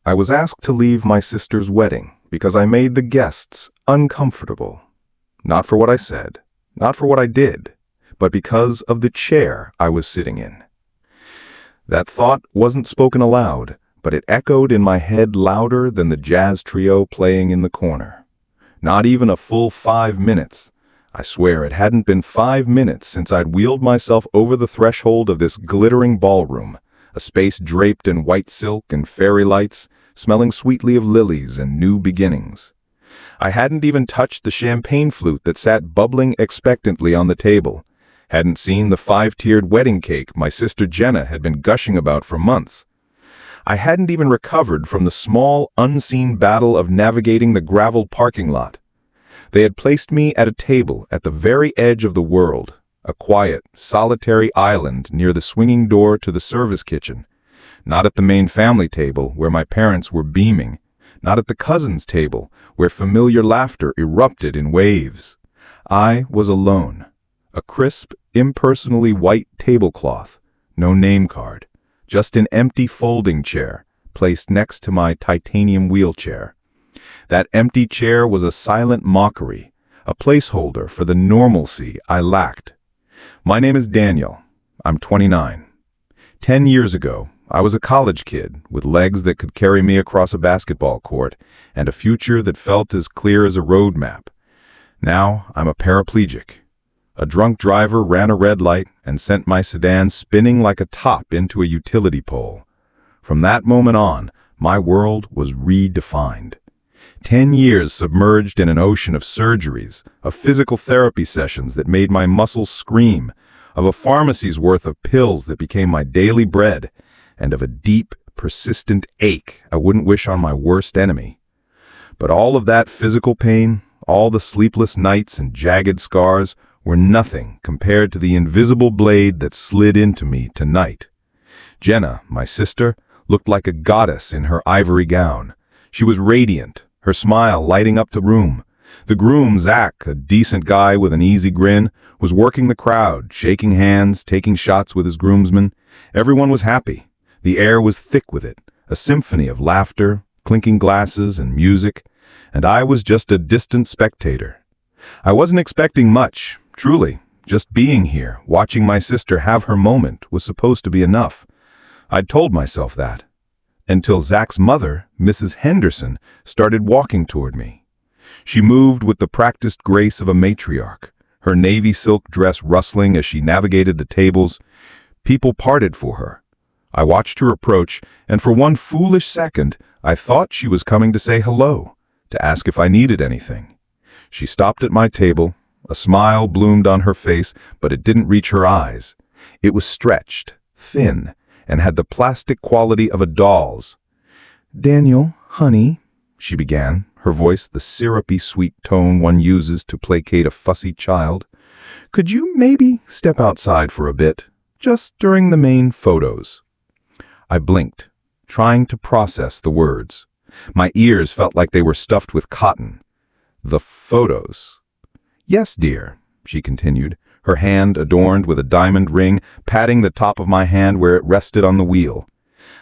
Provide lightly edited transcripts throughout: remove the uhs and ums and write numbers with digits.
I was asked to leave my sister's wedding because I made the guests uncomfortable. Not for what I said, not for what I did, but because of the chair I was sitting in. That thought wasn't spoken aloud, but it echoed in my head louder than the jazz trio playing in the corner. Not even a full 5 minutes. I swear it hadn't been 5 minutes since I'd wheeled myself over the threshold of this glittering ballroom, a space draped in white silk and fairy lights, smelling sweetly of lilies and new beginnings. I hadn't even touched the champagne flute that sat bubbling expectantly on the table, hadn't seen the 5-tiered wedding cake my sister Jenna had been gushing about for months. I hadn't even recovered from the small, unseen battle of navigating the graveled parking lot. They had placed me at a table at the very edge of the world, a quiet, solitary island near the swinging door to the service kitchen. Not at the main family table where my parents were beaming, not at the cousins' table where familiar laughter erupted in waves. I was alone. A crisp, impersonally white tablecloth, no name card, just an empty folding chair placed next to my titanium wheelchair. That empty chair was a silent mockery, a placeholder for the normalcy I lacked. My name is Daniel. I'm 29. 10 years ago, I was a college kid with legs that could carry me across a basketball court and a future that felt as clear as a road map. Now I'm a paraplegic. A drunk driver ran a red light and sent my sedan spinning like a top into a utility pole. From that moment on, my world was redefined. 10 years submerged in an ocean of surgeries, of physical therapy sessions that made my muscles scream, of a pharmacy's worth of pills that became my daily bread, and of a deep, persistent ache I wouldn't wish on my worst enemy. But all of that physical pain, all the sleepless nights and jagged scars, were nothing compared to the invisible blade that slid into me tonight. Jenna, my sister, looked like a goddess in her ivory gown. She was radiant, her smile lighting up the room. The groom, Zach, a decent guy with an easy grin, was working the crowd, shaking hands, taking shots with his groomsmen. Everyone was happy. The air was thick with it, a symphony of laughter, clinking glasses, and music, and I was just a distant spectator. I wasn't expecting much, truly. Just being here, watching my sister have her moment, was supposed to be enough. I'd told myself that. Until Zach's mother, Mrs. Henderson, started walking toward me. She moved with the practiced grace of a matriarch, her navy silk dress rustling as she navigated the tables. People parted for her. I watched her approach, and for one foolish second, I thought she was coming to say hello, to ask if I needed anything. She stopped at my table. A smile bloomed on her face, but it didn't reach her eyes. It was stretched, thin, and had the plastic quality of a doll's. "Daniel, honey," she began, her voice the syrupy sweet tone one uses to placate a fussy child, "could you maybe step outside for a bit, just during the main photos?" I blinked, trying to process the words. My ears felt like they were stuffed with cotton. The photos. "Yes, dear," she continued, her hand adorned with a diamond ring, patting the top of my hand where it rested on the wheel.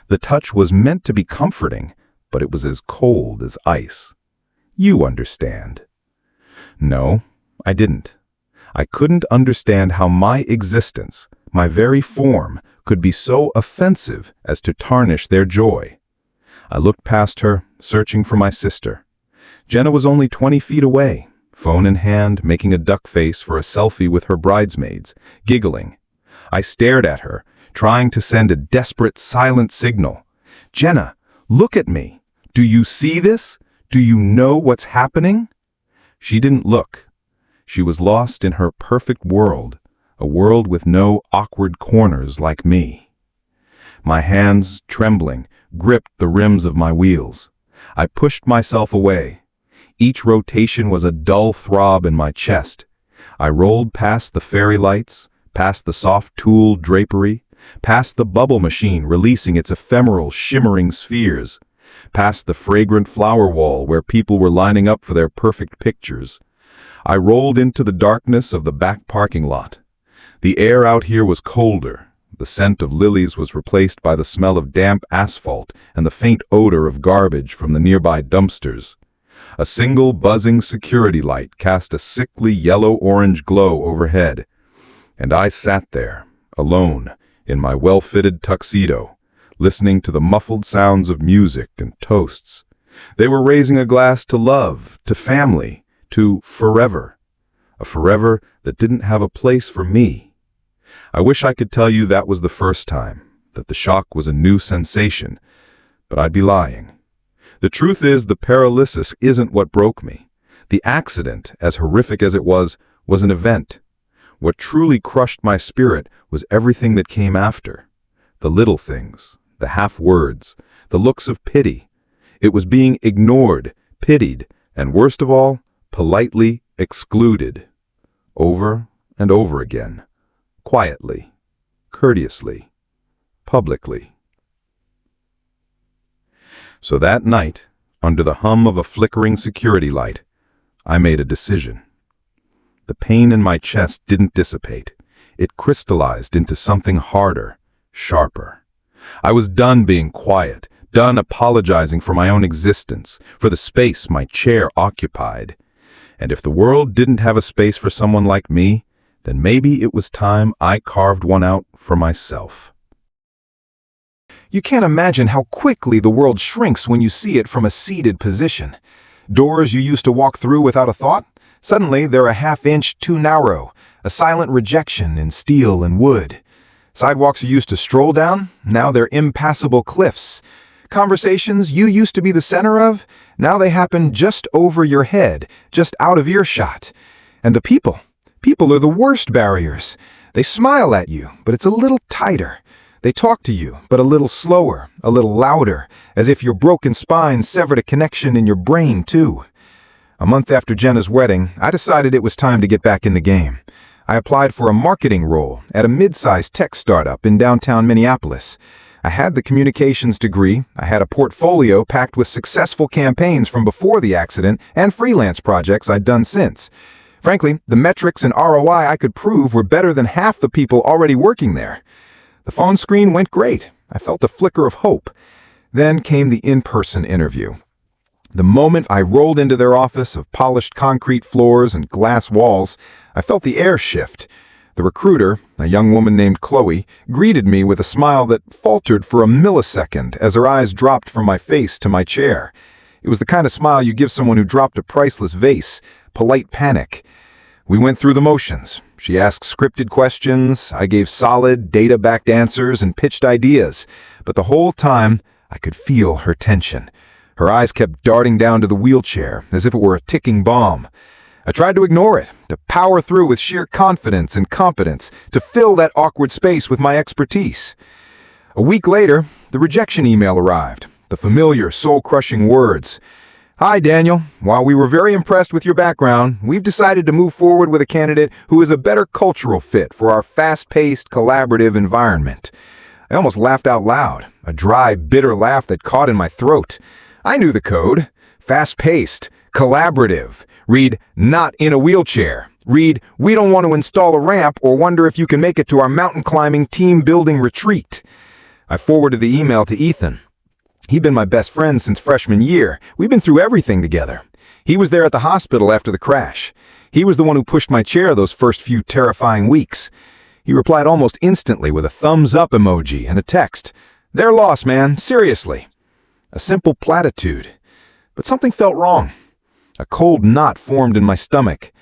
The touch was meant to be comforting, but it was as cold as ice. "You understand." No, I didn't. I couldn't understand how my existence, my very form, could be so offensive as to tarnish their joy. I looked past her, searching for my sister. Jenna was only 20 feet away, phone in hand, making a duck face for a selfie with her bridesmaids, giggling. I stared at her, trying to send a desperate, silent signal. "Jenna, look at me. Do you see this? Do you know what's happening?" She didn't look. She was lost in her perfect world, a world with no awkward corners like me. My hands, trembling, gripped the rims of my wheels. I pushed myself away. Each rotation was a dull throb in my chest. I rolled past the fairy lights, past the soft tulle drapery, past the bubble machine releasing its ephemeral, shimmering spheres, past the fragrant flower wall where people were lining up for their perfect pictures. I rolled into the darkness of the back parking lot. The air out here was colder, The scent of lilies was replaced by the smell of damp asphalt and the faint odor of garbage from the nearby dumpsters. A single buzzing security light cast a sickly yellow-orange glow overhead, and I sat there, alone, in my well-fitted tuxedo, listening to the muffled sounds of music and toasts. They were raising a glass to love, to family, to forever. A forever that didn't have a place for me. I wish I could tell you that was the first time, that the shock was a new sensation, but I'd be lying. The truth is, the paralysis isn't what broke me. The accident, as horrific as it was an event. What truly crushed my spirit was everything that came after. The little things, the half-words, the looks of pity. It was being ignored, pitied, and worst of all, politely excluded. Over and over again. Quietly, courteously, publicly. So that night, under the hum of a flickering security light, I made a decision. The pain in my chest didn't dissipate. It crystallized into something harder, sharper. I was done being quiet, done apologizing for my own existence, for the space my chair occupied. And if the world didn't have a space for someone like me, then maybe it was time I carved one out for myself. You can't imagine how quickly the world shrinks when you see it from a seated position. Doors you used to walk through without a thought, suddenly they're a half-inch too narrow, a silent rejection in steel and wood. Sidewalks you used to stroll down, now they're impassable cliffs. Conversations you used to be the center of, now they happen just over your head, just out of earshot. And the people are the worst barriers. They smile at you, but it's a little tighter. They talk to you, but a little slower, a little louder, as if your broken spine severed a connection in your brain, too. A month after Jenna's wedding, I decided it was time to get back in the game. I applied for a marketing role at a mid-sized tech startup in downtown Minneapolis. I had the communications degree, I had a portfolio packed with successful campaigns from before the accident and freelance projects I'd done since. Frankly, the metrics and ROI I could prove were better than half the people already working there. The phone screen went great. I felt a flicker of hope. Then came the in-person interview. The moment I rolled into their office of polished concrete floors and glass walls, I felt the air shift. The recruiter, a young woman named Chloe, greeted me with a smile that faltered for a millisecond as her eyes dropped from my face to my chair. It was the kind of smile you give someone who dropped a priceless vase, polite panic. We went through the motions. She asked scripted questions, I gave solid, data-backed answers and pitched ideas. But the whole time, I could feel her tension. Her eyes kept darting down to the wheelchair, as if it were a ticking bomb. I tried to ignore it, to power through with sheer confidence and competence, to fill that awkward space with my expertise. A week later, the rejection email arrived, the familiar, soul-crushing words. Hi, Daniel. While we were very impressed with your background, we've decided to move forward with a candidate who is a better cultural fit for our fast-paced, collaborative environment. I almost laughed out loud, a dry, bitter laugh that caught in my throat. I knew the code. Fast-paced, collaborative. Read, not in a wheelchair. Read, we don't want to install a ramp or wonder if you can make it to our mountain climbing team building retreat. I forwarded the email to Ethan. He'd been my best friend since freshman year. We'd been through everything together. He was there at the hospital after the crash. He was the one who pushed my chair those first few terrifying weeks. He replied almost instantly with a thumbs-up emoji and a text. Their loss, man, seriously. A simple platitude. But something felt wrong. A cold knot formed in my stomach.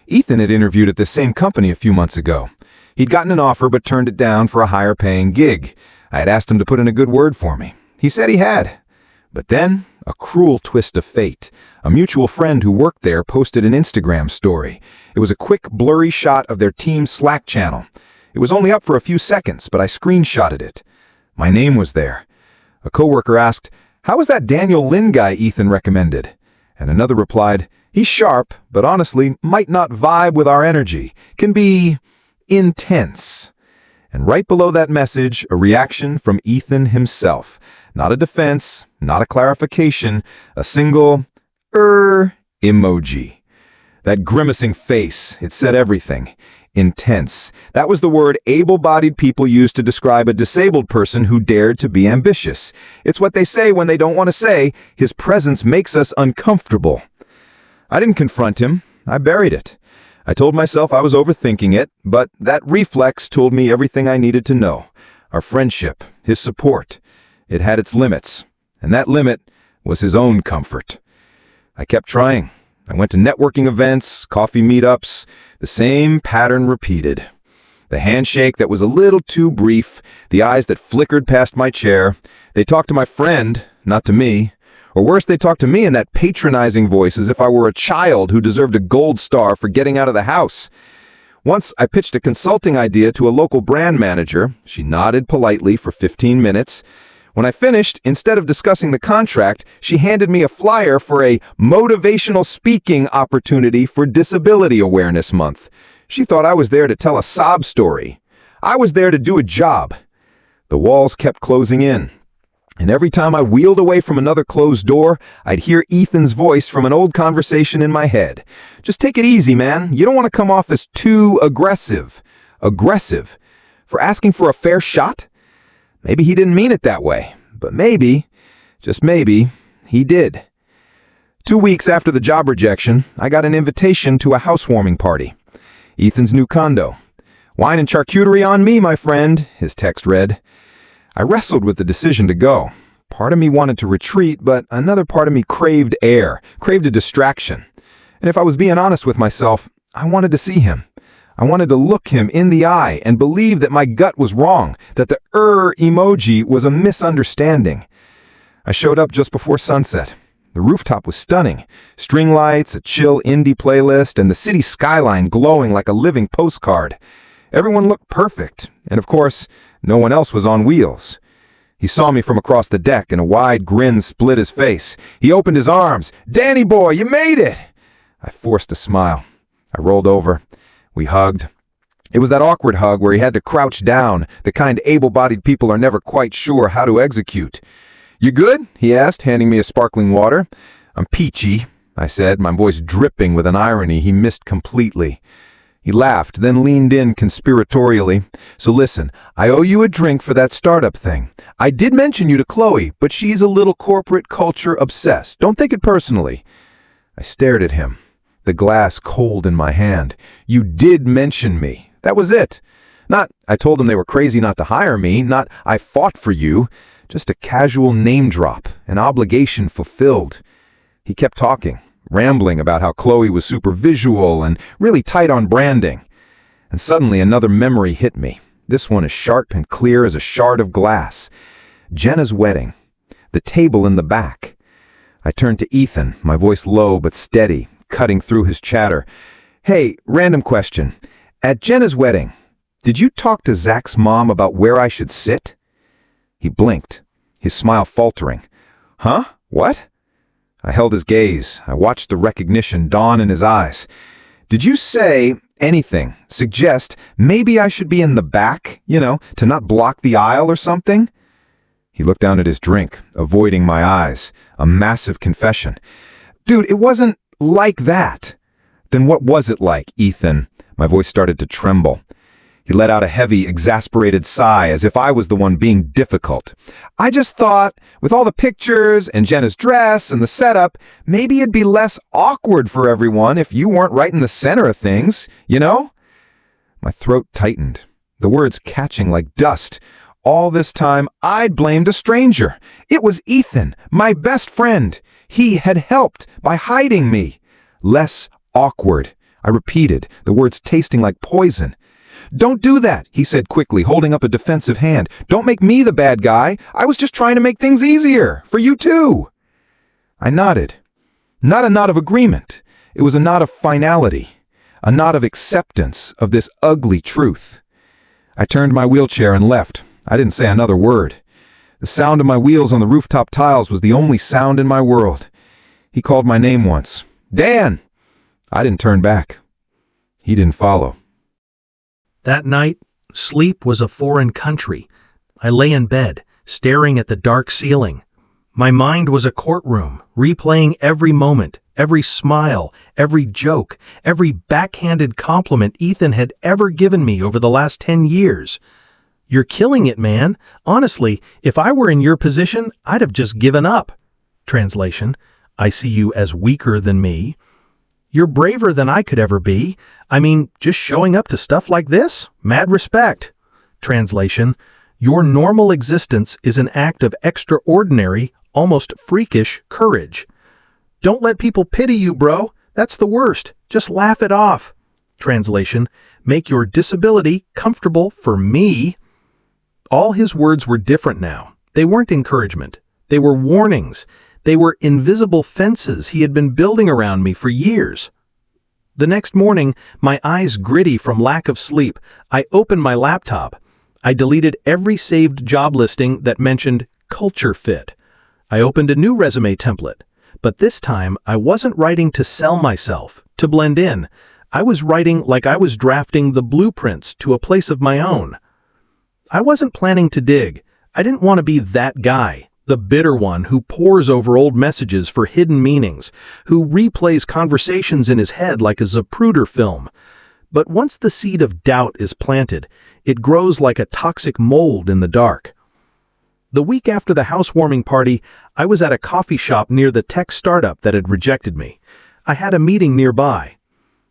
Ethan had interviewed at this same company a few months ago. He'd gotten an offer but turned it down for a higher-paying gig. I had asked him to put in a good word for me. He said he had. But then, a cruel twist of fate. A mutual friend who worked there posted an Instagram story. It was a quick, blurry shot of their team's Slack channel. It was only up for a few seconds, but I screenshotted it. My name was there. A coworker asked, "How was that Daniel Lin guy Ethan recommended?" And another replied, "He's sharp, but honestly might not vibe with our energy. Can be intense." And right below that message, a reaction from Ethan himself. Not a defense, not a clarification, a single, emoji. That grimacing face, it said everything. Intense. That was the word able-bodied people use to describe a disabled person who dared to be ambitious. It's what they say when they don't want to say, "His presence makes us uncomfortable." I didn't confront him. I buried it. I told myself I was overthinking it, but that reflex told me everything I needed to know. Our friendship, his support. It had its limits, and that limit was his own comfort. I kept trying. I went to networking events, coffee meetups. The same pattern repeated. The handshake that was a little too brief, the eyes that flickered past my chair. They talked to my friend, not to me. Or worse, they talked to me in that patronizing voice as if I were a child who deserved a gold star for getting out of the house. Once I pitched a consulting idea to a local brand manager. She nodded politely for 15 minutes. When I finished, instead of discussing the contract, she handed me a flyer for a motivational speaking opportunity for Disability Awareness Month. She thought I was there to tell a sob story. I was there to do a job. The walls kept closing in. And every time I wheeled away from another closed door, I'd hear Ethan's voice from an old conversation in my head. "Just take it easy, man. You don't want to come off as too aggressive." Aggressive? For asking for a fair shot? Maybe he didn't mean it that way, but maybe, just maybe, he did. 2 weeks after the job rejection, I got an invitation to a housewarming party. Ethan's new condo. "Wine and charcuterie on me, my friend," his text read. I wrestled with the decision to go. Part of me wanted to retreat, but another part of me craved air, craved a distraction. And if I was being honest with myself, I wanted to see him. I wanted to look him in the eye and believe that my gut was wrong, that the emoji was a misunderstanding. I showed up just before sunset. The rooftop was stunning. String lights, a chill indie playlist, and the city skyline glowing like a living postcard. Everyone looked perfect, and of course, no one else was on wheels. He saw me from across the deck, and a wide grin split his face. He opened his arms. "Danny boy, you made it!" I forced a smile. I rolled over. We hugged. It was that awkward hug where he had to crouch down, the kind able-bodied people are never quite sure how to execute. "You good?" he asked, handing me a sparkling water. "I'm peachy," I said, my voice dripping with an irony he missed completely. He laughed, then leaned in conspiratorially. "So listen, I owe you a drink for that startup thing. I did mention you to Chloe, but she's a little corporate culture obsessed. Don't take it personally." I stared at him, the glass cold in my hand. "You did mention me. That was it. Not, I told them they were crazy not to hire me, not, I fought for you. Just a casual name drop, an obligation fulfilled." He kept talking, rambling about how Chloe was super visual and really tight on branding. And suddenly another memory hit me. This one as sharp and clear as a shard of glass. Jenna's wedding. The table in the back. I turned to Ethan, my voice low but steady, cutting through his chatter. "Hey, random question. At Jenna's wedding, did you talk to Zach's mom about where I should sit?" He blinked, his smile faltering. "Huh? What?" I held his gaze. I watched the recognition dawn in his eyes. "Did you say anything, suggest maybe I should be in the back, to not block the aisle or something?" He looked down at his drink, avoiding my eyes. A massive confession. "Dude, it wasn't like that." "Then what was it like, Ethan?" My voice started to tremble. He let out a heavy, exasperated sigh as if I was the one being difficult. "I just thought, with all the pictures and Jenna's dress and the setup, maybe it'd be less awkward for everyone if you weren't right in the center of things, My throat tightened, the words catching like dust. All this time, I'd blamed a stranger. It was Ethan, my best friend. He had helped by hiding me. "Less awkward," I repeated, the words tasting like poison. "Don't do that," he said quickly, holding up a defensive hand. "Don't make me the bad guy. I was just trying to make things easier, for you too." I nodded. Not a nod of agreement. It was a nod of finality, a nod of acceptance of this ugly truth. I turned my wheelchair and left. I didn't say another word. The sound of my wheels on the rooftop tiles was the only sound in my world. He called my name once. "Dan!" I didn't turn back. He didn't follow. That night, sleep was a foreign country. I lay in bed, staring at the dark ceiling. My mind was a courtroom, replaying every moment, every smile, every joke, every backhanded compliment Ethan had ever given me over the last 10 years. "You're killing it, man. Honestly, if I were in your position, I'd have just given up." Translation: I see you as weaker than me. "You're braver than I could ever be. I mean, just showing up to stuff like this? Mad respect." Translation: Your normal existence is an act of extraordinary, almost freakish courage. "Don't let people pity you, bro. That's the worst. Just laugh it off." Translation: Make your disability comfortable for me. All his words were different now. They weren't encouragement. They were warnings. They were invisible fences he had been building around me for years. The next morning, my eyes gritty from lack of sleep, I opened my laptop. I deleted every saved job listing that mentioned culture fit. I opened a new resume template. But this time, I wasn't writing to sell myself, to blend in. I was writing like I was drafting the blueprints to a place of my own. I wasn't planning to dig. I didn't want to be that guy, the bitter one who pores over old messages for hidden meanings, who replays conversations in his head like a Zapruder film. But once the seed of doubt is planted, it grows like a toxic mold in the dark. The week after the housewarming party, I was at a coffee shop near the tech startup that had rejected me. I had a meeting nearby.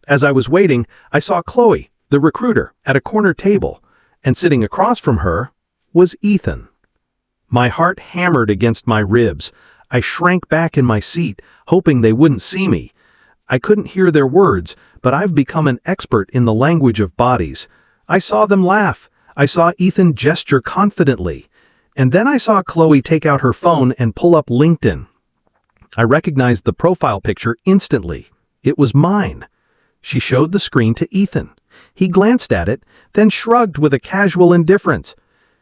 As I was waiting, I saw Chloe, the recruiter, at a corner table, and sitting across from her was Ethan. My heart hammered against my ribs. I shrank back in my seat, hoping they wouldn't see me. I couldn't hear their words, but I've become an expert in the language of bodies. I saw them laugh. I saw Ethan gesture confidently. And then I saw Chloe take out her phone and pull up LinkedIn. I recognized the profile picture instantly. It was mine. She showed the screen to Ethan. He glanced at it, then shrugged with a casual indifference.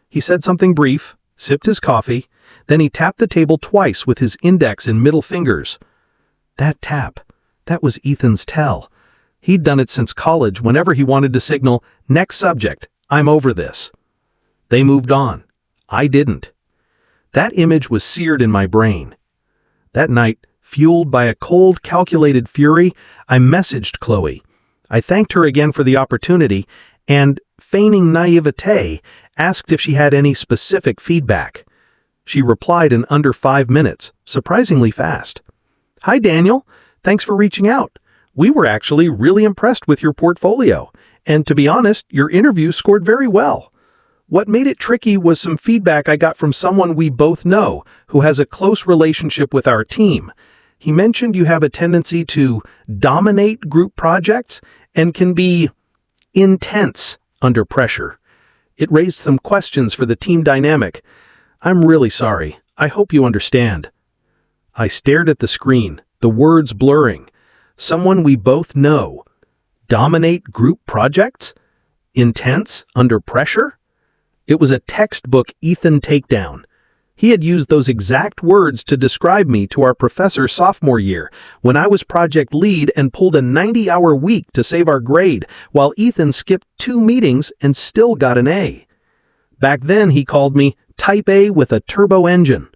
He said something brief, sipped his coffee, then he tapped the table twice with his index and middle fingers. That tap, that was Ethan's tell. He'd done it since college whenever he wanted to signal, "Next subject, I'm over this." They moved on. I didn't. That image was seared in my brain. That night, fueled by a cold, calculated fury, I messaged Chloe. I thanked her again for the opportunity and, feigning naivete, asked if she had any specific feedback. She replied in under 5 minutes, surprisingly fast. "Hi, Daniel. Thanks for reaching out. We were actually really impressed with your portfolio, and to be honest, your interview scored very well. What made it tricky was some feedback I got from someone we both know, who has a close relationship with our team. He mentioned you have a tendency to dominate group projects and can be intense under pressure. It raised some questions for the team dynamic. I'm really sorry. I hope you understand." I stared at the screen, the words blurring. Someone we both know. Dominate group projects? Intense under pressure? It was a textbook Ethan takedown. He had used those exact words to describe me to our professor sophomore year, when I was project lead and pulled a 90-hour week to save our grade, while Ethan skipped 2 meetings and still got an A. Back then he called me Type A with a turbo engine.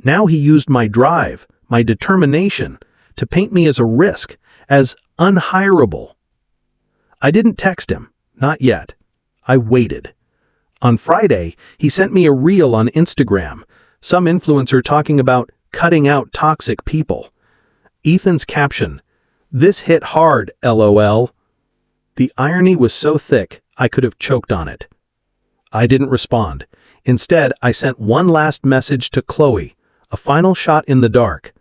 Now he used my drive, my determination, to paint me as a risk, as unhireable. I didn't text him, not yet. I waited. On Friday, he sent me a reel on Instagram, some influencer talking about cutting out toxic people. Ethan's caption, "This hit hard, LOL." The irony was so thick, I could have choked on it. I didn't respond. Instead, I sent one last message to Chloe, a final shot in the dark.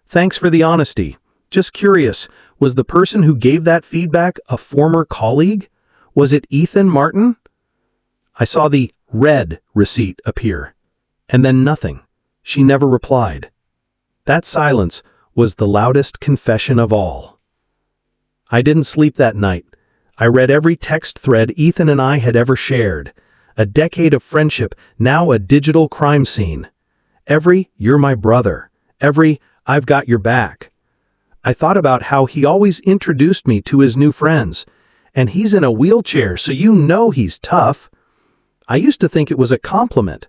"Thanks for the honesty. Just curious, was the person who gave that feedback a former colleague? Was it Ethan Martin?" I saw the red receipt appear, and then nothing. She never replied. That silence was the loudest confession of all. I didn't sleep that night. I read every text thread Ethan and I had ever shared. A decade of friendship, now a digital crime scene. Every "you're my brother," every "I've got your back." I thought about how he always introduced me to his new friends, and he's in a wheelchair, so you know he's tough. I used to think it was a compliment.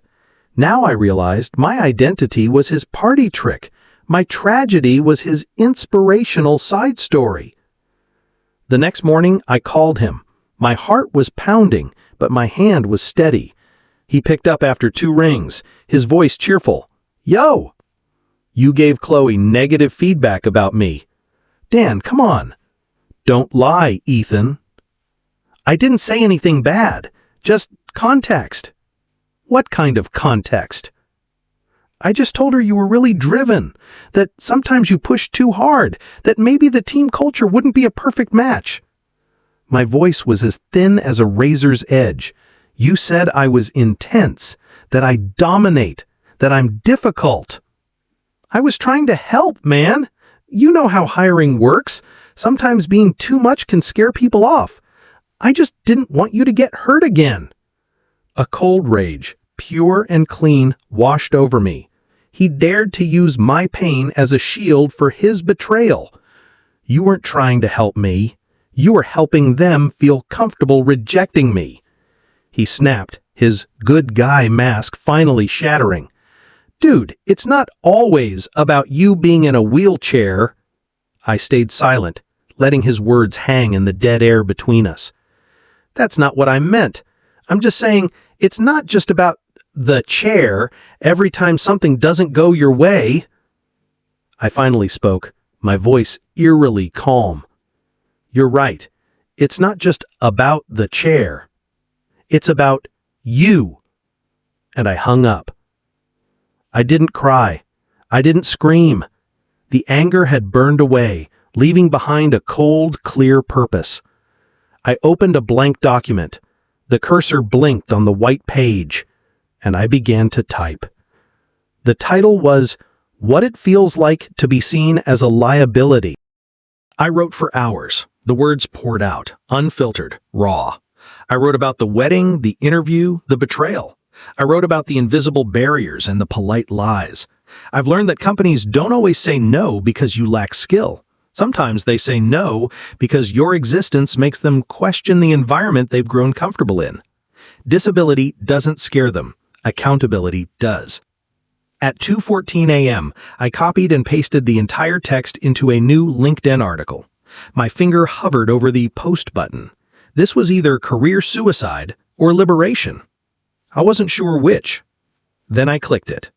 Now I realized my identity was his party trick. My tragedy was his inspirational side story. The next morning, I called him. My heart was pounding, but my hand was steady. He picked up after 2 rings, his voice cheerful. "Yo! You gave Chloe negative feedback about me." "Dan, come on." "Don't lie, Ethan." "I didn't say anything bad, just context." "What kind of context?" "I just told her you were really driven, that sometimes you push too hard, that maybe the team culture wouldn't be a perfect match." My voice was as thin as a razor's edge. "You said I was intense, that I dominate, that I'm difficult." "I was trying to help, man. You know how hiring works. Sometimes being too much can scare people off. I just didn't want you to get hurt again." A cold rage, pure and clean, washed over me. He dared to use my pain as a shield for his betrayal. "You weren't trying to help me. You were helping them feel comfortable rejecting me." He snapped, his good guy mask finally shattering. "Dude, it's not always about you being in a wheelchair." I stayed silent, letting his words hang in the dead air between us. "That's not what I meant. I'm just saying it's not just about the chair every time something doesn't go your way." I finally spoke, my voice eerily calm. "You're right. It's not just about the chair. It's about you." And I hung up. I didn't cry. I didn't scream. The anger had burned away, leaving behind a cold, clear purpose. I opened a blank document. The cursor blinked on the white page, and I began to type. The title was "What It Feels Like to Be Seen as a Liability." I wrote for hours. The words poured out, unfiltered, raw. I wrote about the wedding, the interview, the betrayal. I wrote about the invisible barriers and the polite lies. I've learned that companies don't always say no because you lack skill. Sometimes they say no because your existence makes them question the environment they've grown comfortable in. Disability doesn't scare them. Accountability does. At 2:14 a.m., I copied and pasted the entire text into a new LinkedIn article. My finger hovered over the post button. This was either career suicide or liberation. I wasn't sure which. Then I clicked it.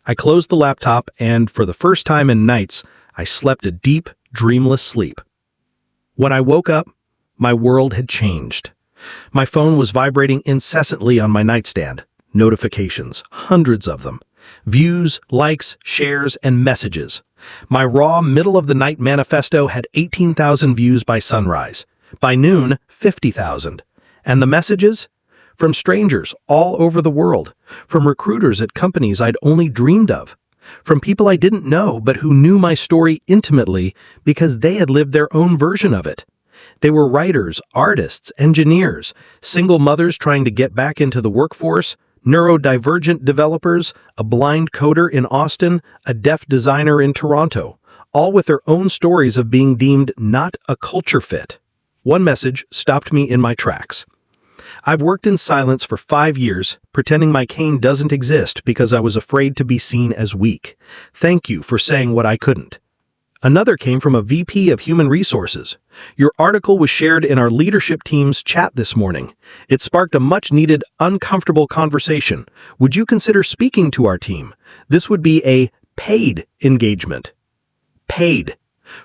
I closed the laptop and, for the first time in nights, I slept a deep, dreamless sleep. When I woke up, my world had changed. My phone was vibrating incessantly on my nightstand. Notifications, hundreds of them. Views, likes, shares, and messages. My raw middle-of-the-night manifesto had 18,000 views by sunrise. By noon, 50,000. And the messages? From strangers all over the world. From recruiters at companies I'd only dreamed of. From people I didn't know but who knew my story intimately because they had lived their own version of it. They were writers, artists, engineers, single mothers trying to get back into the workforce, neurodivergent developers, a blind coder in Austin, a deaf designer in Toronto, all with their own stories of being deemed not a culture fit. One message stopped me in my tracks. I've worked in silence for 5 years, pretending my cane doesn't exist because I was afraid to be seen as weak. Thank you for saying what I couldn't. Another came from a VP of Human Resources. Your article was shared in our leadership team's chat this morning. It sparked a much-needed, uncomfortable conversation. Would you consider speaking to our team? This would be a paid engagement. Paid.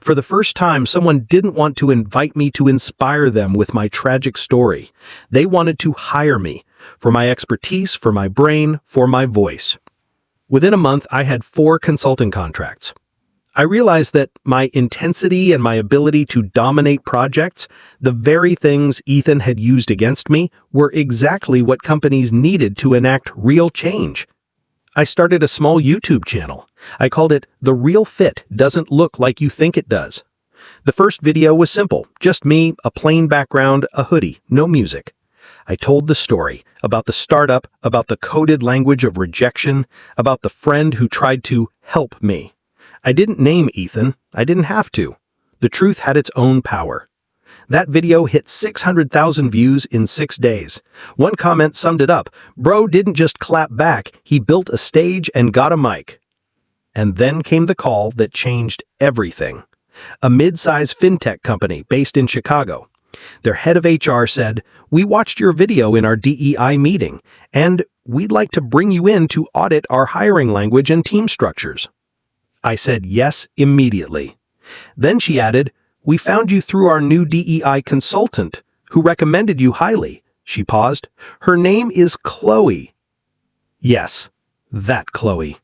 For the first time, someone didn't want to invite me to inspire them with my tragic story. They wanted to hire me for my expertise, for my brain, for my voice. Within a month, I had 4 consulting contracts. I realized that my intensity and my ability to dominate projects, the very things Ethan had used against me, were exactly what companies needed to enact real change. I started a small YouTube channel. I called it The Real Fit Doesn't Look Like You Think It Does. The first video was simple, just me, a plain background, a hoodie, no music. I told the story about the startup, about the coded language of rejection, about the friend who tried to help me. I didn't name Ethan. I didn't have to. The truth had its own power. That video hit 600,000 views in 6 days. One comment summed it up. Bro didn't just clap back, he built a stage and got a mic. And then came the call that changed everything. A mid-size fintech company based in Chicago. Their head of HR said, "We watched your video in our DEI meeting, and we'd like to bring you in to audit our hiring language and team structures." I said yes immediately. Then she added, "We found you through our new DEI consultant, who recommended you highly." She paused. "Her name is Chloe." Yes, that Chloe.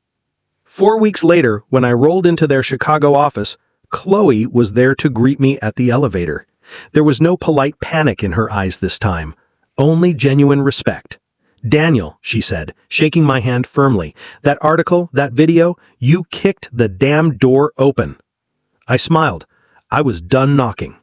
4 weeks later, when I rolled into their Chicago office, Chloe was there to greet me at the elevator. There was no polite panic in her eyes this time, only genuine respect. "Daniel," she said, shaking my hand firmly, "that article, that video, you kicked the damn door open." I smiled. I was done knocking.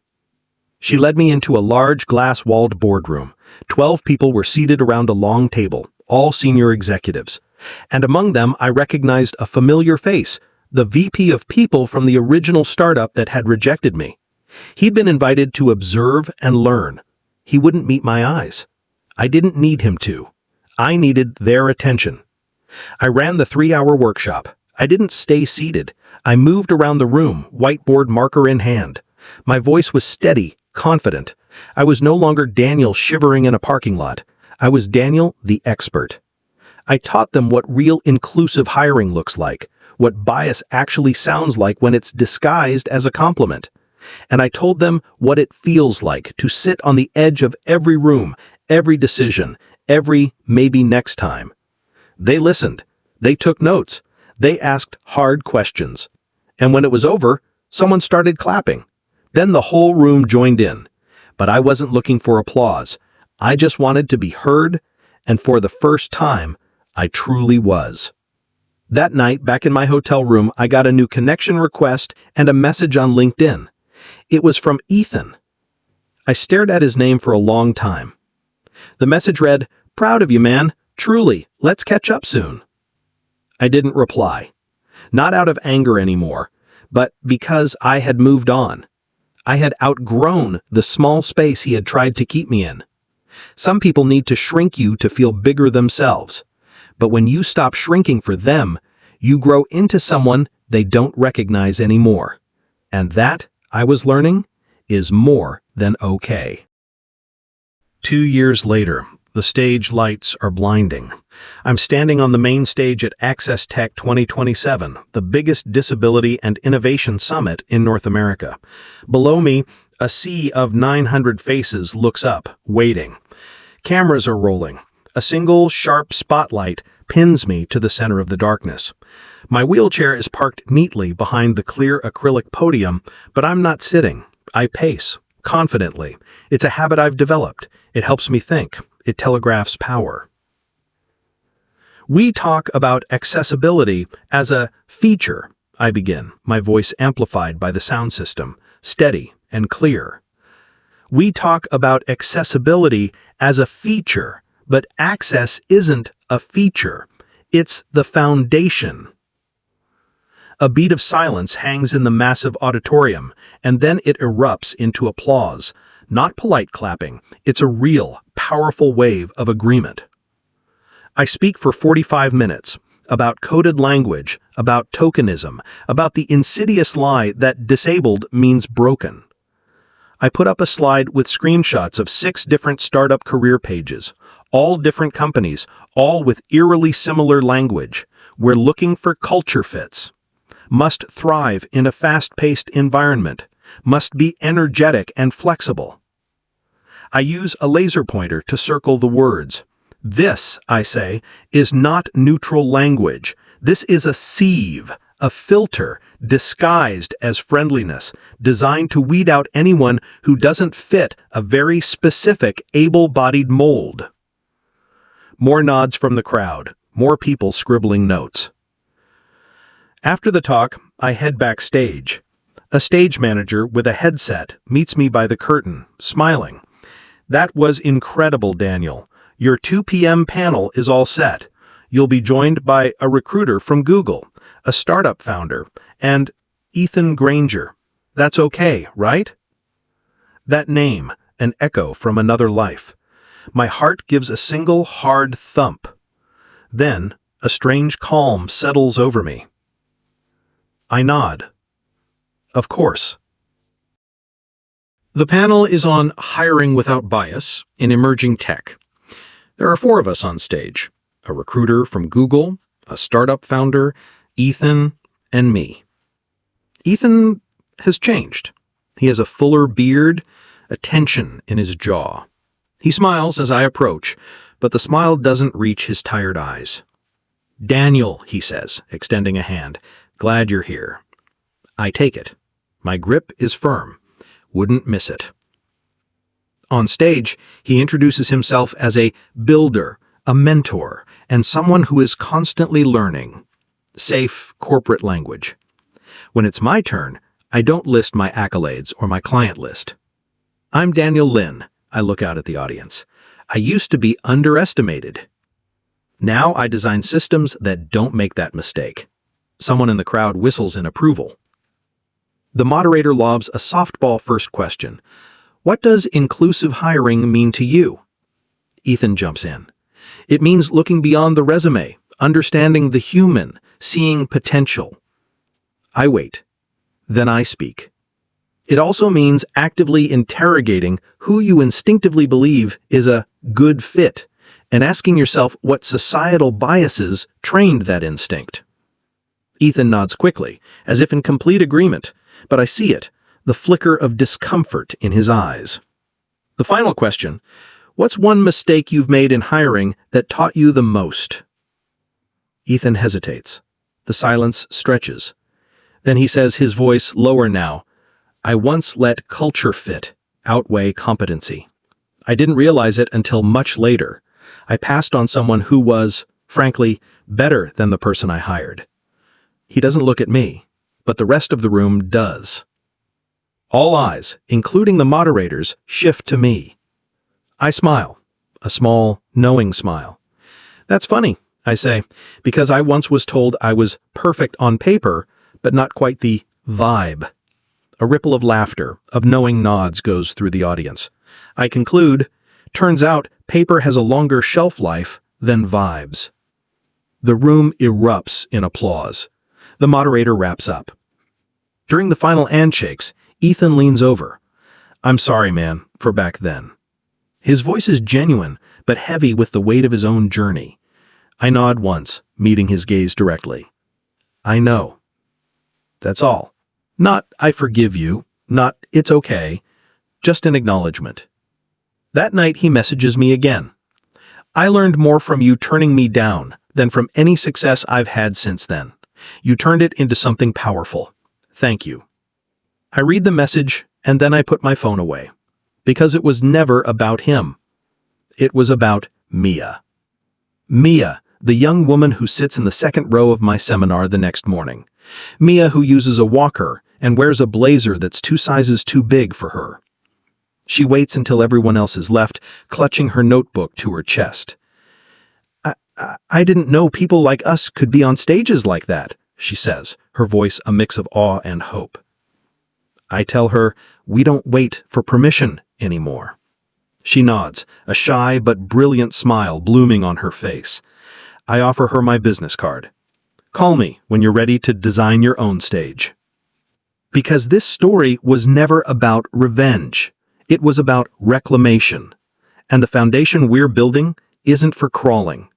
She led me into a large glass-walled boardroom. 12 people were seated around a long table, all senior executives. And among them I recognized a familiar face, the VP of People from the original startup that had rejected me. He'd been invited to observe and learn. He wouldn't meet my eyes. I didn't need him to. I needed their attention. I ran the 3-hour workshop. I didn't stay seated. I moved around the room, whiteboard marker in hand. My voice was steady, confident. I was no longer Daniel shivering in a parking lot. I was Daniel, the expert. I taught them what real inclusive hiring looks like, what bias actually sounds like when it's disguised as a compliment. And I told them what it feels like to sit on the edge of every room, every decision, every maybe next time. They listened. They took notes. They asked hard questions. And when it was over, someone started clapping. Then the whole room joined in. But I wasn't looking for applause. I just wanted to be heard, and for the first time, I truly was. That night, back in my hotel room, I got a new connection request and a message on LinkedIn. It was from Ethan. I stared at his name for a long time. The message read, "Proud of you, man. Truly, let's catch up soon." I didn't reply. Not out of anger anymore, but because I had moved on. I had outgrown the small space he had tried to keep me in. Some people need to shrink you to feel bigger themselves. But when you stop shrinking for them, you grow into someone they don't recognize anymore. And that, I was learning, is more than okay. 2 years later, the stage lights are blinding. I'm standing on the main stage at Access Tech 2027, the biggest disability and innovation summit in North America. Below me, a sea of 900 faces looks up, waiting. Cameras are rolling. A single, sharp spotlight pins me to the center of the darkness. My wheelchair is parked neatly behind the clear acrylic podium, but I'm not sitting. I pace, confidently. It's a habit I've developed. It helps me think. It telegraphs power. We talk about accessibility as a feature, I begin, my voice amplified by the sound system, steady and clear. We talk about accessibility as a feature, but access isn't a feature. It's the foundation. A beat of silence hangs in the massive auditorium, and then it erupts into applause. Not polite clapping, it's a real, powerful wave of agreement. I speak for 45 minutes about coded language, about tokenism, about the insidious lie that disabled means broken. I put up a slide with screenshots of 6 different startup career pages, all different companies, all with eerily similar language. We're looking for culture fits. Must thrive in a fast-paced environment. Must be energetic and flexible. I use a laser pointer to circle the words. This, I say, is not neutral language. This is a sieve, a filter, disguised as friendliness, designed to weed out anyone who doesn't fit a very specific able-bodied mold. More nods from the crowd, more people scribbling notes. After the talk, I head backstage. A stage manager with a headset meets me by the curtain, smiling. "That was incredible, Daniel. Your 2 p.m. panel is all set. You'll be joined by a recruiter from Google, a startup founder, and Ethan Granger. That's okay, right?" That name, an echo from another life. My heart gives a single hard thump. Then, a strange calm settles over me. I nod. Of course. The panel is on hiring without bias in emerging tech. There are 4 of us on stage: a recruiter from Google, a startup founder, Ethan, and me. Ethan has changed. He has a fuller beard, a tension in his jaw. He smiles as I approach, but the smile doesn't reach his tired eyes. "Daniel," he says, extending a hand. "Glad you're here." I take it. My grip is firm. Wouldn't miss it. On stage, he introduces himself as a builder, a mentor, and someone who is constantly learning. Safe, corporate language. When it's my turn, I don't list my accolades or my client list. "I'm Daniel Lin." I look out at the audience. "I used to be underestimated. Now I design systems that don't make that mistake." Someone in the crowd whistles in approval. The moderator lobs a softball first question. "What does inclusive hiring mean to you?" Ethan jumps in. "It means looking beyond the resume, understanding the human, seeing potential." I wait. Then I speak. "It also means actively interrogating who you instinctively believe is a good fit and asking yourself what societal biases trained that instinct." Ethan nods quickly, as if in complete agreement, but I see it, the flicker of discomfort in his eyes. The final question: "What's one mistake you've made in hiring that taught you the most?" Ethan hesitates. The silence stretches. Then he says, his voice lower now, "I once let culture fit outweigh competency. I didn't realize it until much later. I passed on someone who was, frankly, better than the person I hired." He doesn't look at me, but the rest of the room does. All eyes, including the moderators, shift to me. I smile, a small, knowing smile. "That's funny," I say, "because I once was told I was perfect on paper, but not quite the vibe." A ripple of laughter, of knowing nods goes through the audience. I conclude, turns out paper has a longer shelf life than vibes. The room erupts in applause. The moderator wraps up. During the final handshakes, Ethan leans over. "I'm sorry, man, for back then." His voice is genuine, but heavy with the weight of his own journey. I nod once, meeting his gaze directly. "I know." That's all. Not "I forgive you," not "it's okay," just an acknowledgement. That night he messages me again. "I learned more from you turning me down than from any success I've had since then. You turned it into something powerful. Thank you." I read the message and then I put my phone away. Because it was never about him. It was about Mia. Mia, the young woman who sits in the second row of my seminar the next morning. Mia who uses a walker and wears a blazer that's 2 sizes too big for her. She waits until everyone else is left, clutching her notebook to her chest. I didn't know people like us could be on stages like that," she says, her voice a mix of awe and hope. I tell her, "We don't wait for permission anymore." She nods, a shy but brilliant smile blooming on her face. I offer her my business card. "Call me when you're ready to design your own stage." Because this story was never about revenge. It was about reclamation. And the foundation we're building isn't for crawling.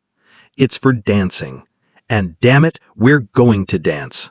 It's for dancing. And damn it, we're going to dance.